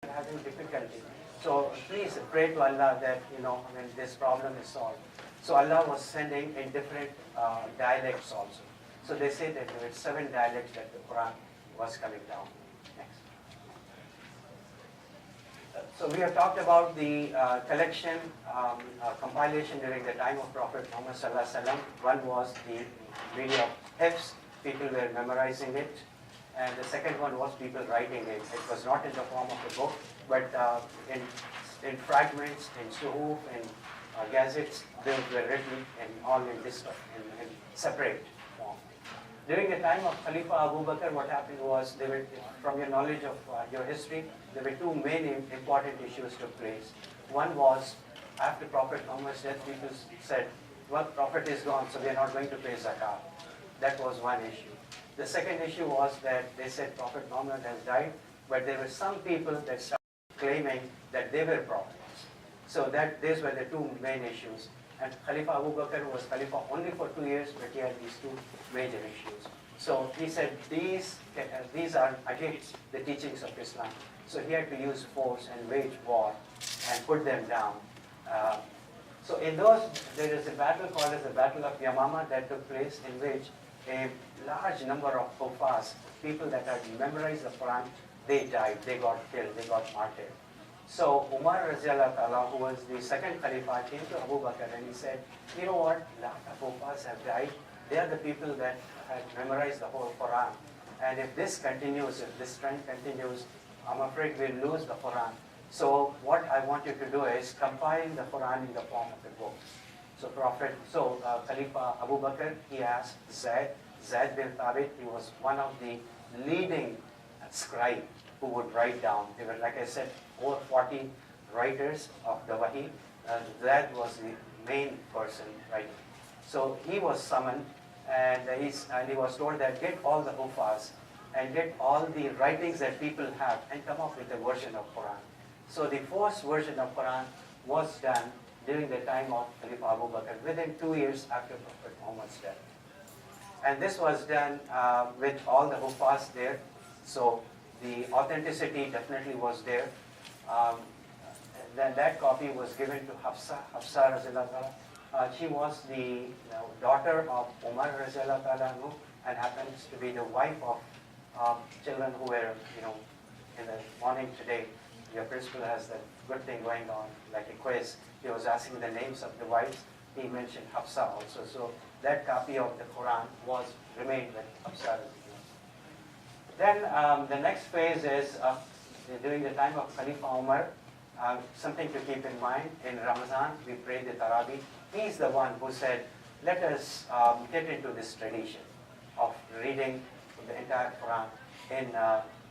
having difficulty. So please pray to Allah that, when this problem is solved. So Allah was sending in different dialects also. So they say that there were 7 dialects that the Quran was coming down. Next. So we have talked about the collection, compilation during the time of Prophet Muhammad Sallallahu Alaihi Wasallam. One was the media of hifz, people were memorizing it. And the second one was people writing it. It was not in the form of a book, but in fragments, in suhuf, in gazettes, they were written all in separate form. During the time of Khalifa Abu Bakr, what happened was, from your knowledge of your history, there were 2 main important issues took place. One was, after Prophet Muhammad's death, people said, well, Prophet is gone, so we are not going to pay zakat. That was one issue. The second issue was that they said Prophet Muhammad has died, but there were some people that started claiming that they were prophets. So these were the 2 main issues. And Khalifa Abu Bakr was Khalifa only for 2 years, but he had these 2 major issues. So he said these are against the teachings of Islam. So he had to use force and wage war and put them down. So in those, there is a battle called as the Battle of Yamama that took place, in which a large number of Hufaz, people that had memorized the Quran, they died, they got killed, they got martyred. So Umar Raziallahu Ta'ala, who was the second Khalifa, came to Abu Bakr and he said, you know what, a lot of Hufaz have died. They are the people that had memorized the whole Quran. And if this continues, if this trend continues, I'm afraid we'll lose the Quran. So what I want you to do is compile the Quran in the form of a book. So Khalifa Abu Bakr, he asked Zaid bin Thabit, he was one of the leading scribe who would write down. There were, like I said, over 40 writers of the Wahi. Zaid was the main person writing. So he was summoned, and he was told that get all the Hufaz and get all the writings that people have and come up with a version of Quran. So the first version of Quran was done during the time of Khalifa Abu Bakr, within 2 years after Prophet Muhammad's death. And this was done with all the Hufaz there. So the authenticity definitely was there. Then that copy was given to Hafsa Raziallahu Ta'ala. She was the daughter of Umar Raziallahu Ta'ala and happens to be the wife of children who were, in the morning today, your principal has that good thing going on, like a quiz. He was asking the names of the wives. He mentioned Hafsa also. So that copy of the Quran remained with Hafsa. Then the next phase is during the time of Khalifa Umar. Something to keep in mind, in Ramadan we pray the Taraweeh. He is the one who said, let us get into this tradition of reading the entire Quran in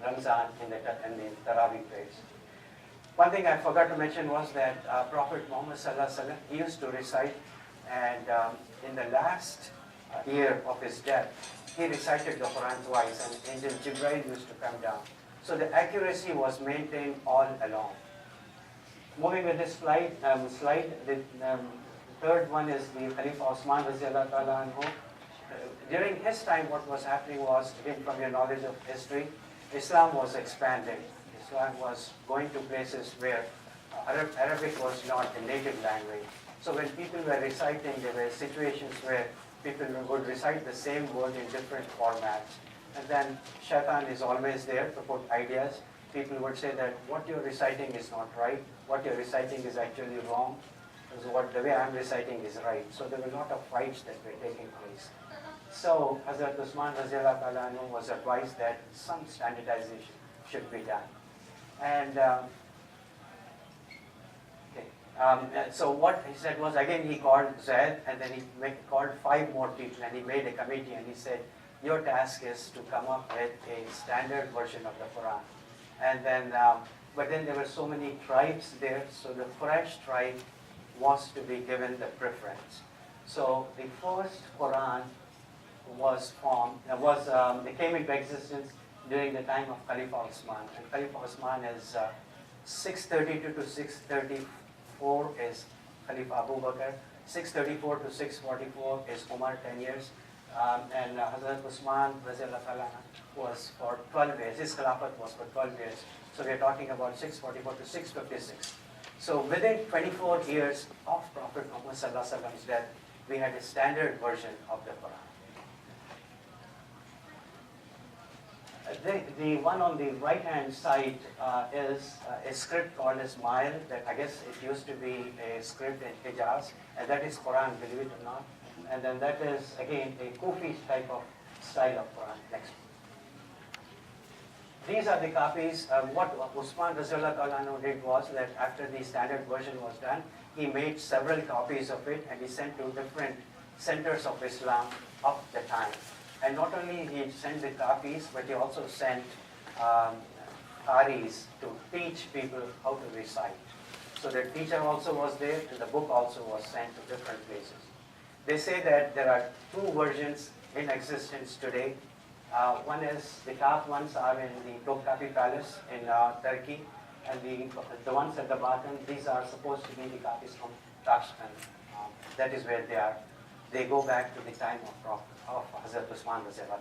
Ramadan in the Taraweeh prayers. One thing I forgot to mention was that Prophet Muhammad Sallallahu Alaihi Wasallam, he used to recite, and in the last year of his death, he recited the Quran twice, and Angel Jibreel used to come down. So the accuracy was maintained all along. Moving with this slide, the third one is the Khalifa Osman Raziallahu Ta'ala anhu. During his time, what was happening was, again from your knowledge of history, Islam was expanding. Islam was going to places where Arabic was not the native language. So when people were reciting, there were situations where people would recite the same word in different formats. And then Shaitan is always there to put ideas. People would say that what you're reciting is not right, what you're reciting is actually wrong, because the way I'm reciting is right. So there were a lot of fights that were taking place. So Hazrat Usman Raziallahu Ta'ala anhu was advised that some standardization should be done. And so what he said was, again he called Zaid, and then he called 5 more people, and he made a committee, and he said, your task is to come up with a standard version of the Quran. And then, but then there were so many tribes there, so the Quraysh tribe was to be given the preference. So the first Quran was formed, it came into existence during the time of Khalifa Osman. And Khalifa Osman is 632 to 634 is Khalifa Abu Bakr, 634 to 644 is Umar, 10 years, and Hazrat Usman was for 12 years. His Khilafat was for 12 years. So we're talking about 644 to 656. So within 24 years of Prophet Muhammad Sallallahu Alaihi Wasallam's death, we had a standard version of the Quran. The one on the right-hand side is a script called as Mile, that I guess it used to be a script in Hijaz, and that is Quran, believe it or not. And then that is, again, a Kufi type of style of Quran. Next. These are the copies. What Usman Razullah did was that after the standard version was done, he made several copies of it and he sent to different centers of Islam of the time. And not only he sent the copies, but he also sent qaris to teach people how to recite. So the teacher also was there, and the book also was sent to different places. They say that there are two versions in existence today. One is, the top ones are in the Topkapi Palace in Turkey, and the ones at the bottom, these are supposed to be the copies from Tashkent. That is where they are. They go back to the time of Hazrat Usman Razullah.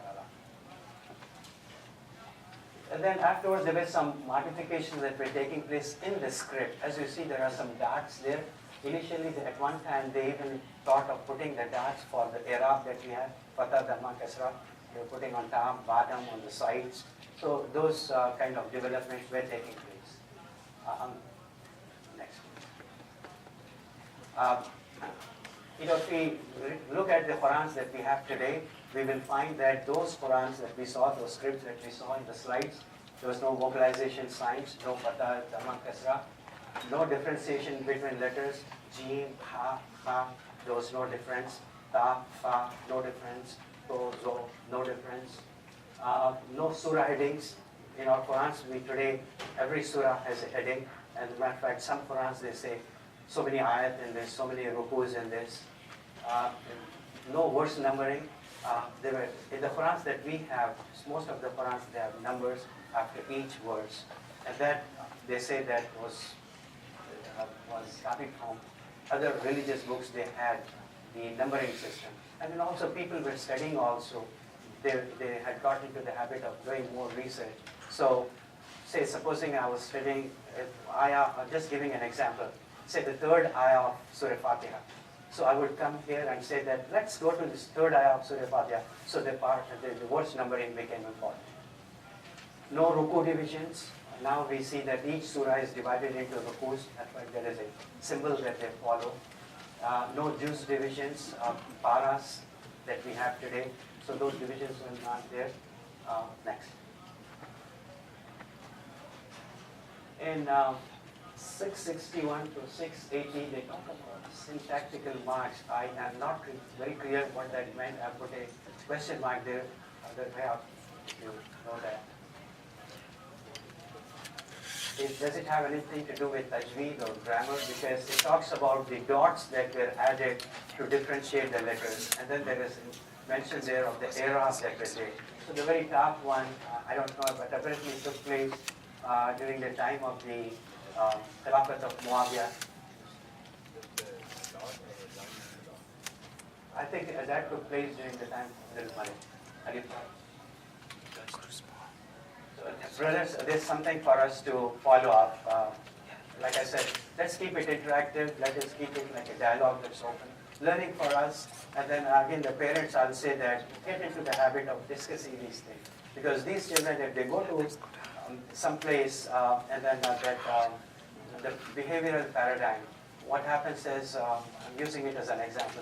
And then afterwards, there were some modifications that were taking place in the script. As you see, there are some dots there. Initially, at one time, they even thought of putting the dots for the Arab that we have, Fatah, Dhamma, Kasra. They were putting on top, bottom, on the sides. So those kind of developments were taking place. Next. If we look at the Qurans that we have today, we will find that those Qurans that we saw, those scripts that we saw in the slides, there was no vocalization signs, no Fatah, Dhamma, Kasra, no differentiation between letters, Jim, Ha, Ha, there was no difference, Ta, Fa, no difference, To, Zo, no difference, no surah headings. In our Qurans, today, every surah has a heading, and as a matter of fact, some Qurans, they say, so many ayat in this, so many rukus in this. No verse numbering. In the Qurans that we have, most of the Qurans, they have numbers after each verse. And that, they say that was copied from other religious books. They had the numbering system. And then also people were studying also. They had got into the habit of doing more research. So, say, supposing I was studying ayah, just giving an example, say the third ayah of Surah Fatiha. So I would come here and say that, let's go to this third ayah of Surah Fatiha. So the verse numbering became important. No ruku divisions. Now we see that each surah is divided into rukus. That's why there is a symbol that they follow. No juz divisions, paras that we have today. So those divisions were not there. Next. In 661 to 680, they talk about syntactical marks. I am not very clear what that meant. I put a question mark there. Perhaps you know that. Does it have anything to do with tajweed or grammar? Because it talks about the dots that were added to differentiate the letters. And then there is mention there of the eras that were there. So the very top one, I don't know, but apparently it took place during the time of the Khilafat of Muawiyah. I think that took place during the time of the Malik. So, brothers, there's something for us to follow up. Like I said, let's keep it interactive. Let us keep it like a dialogue that's open. Learning for us, and then again, the parents, I'll say that get into the habit of discussing these things. Because these children, if they go to some place and then the behavioral paradigm, what happens is, I'm using it as an example,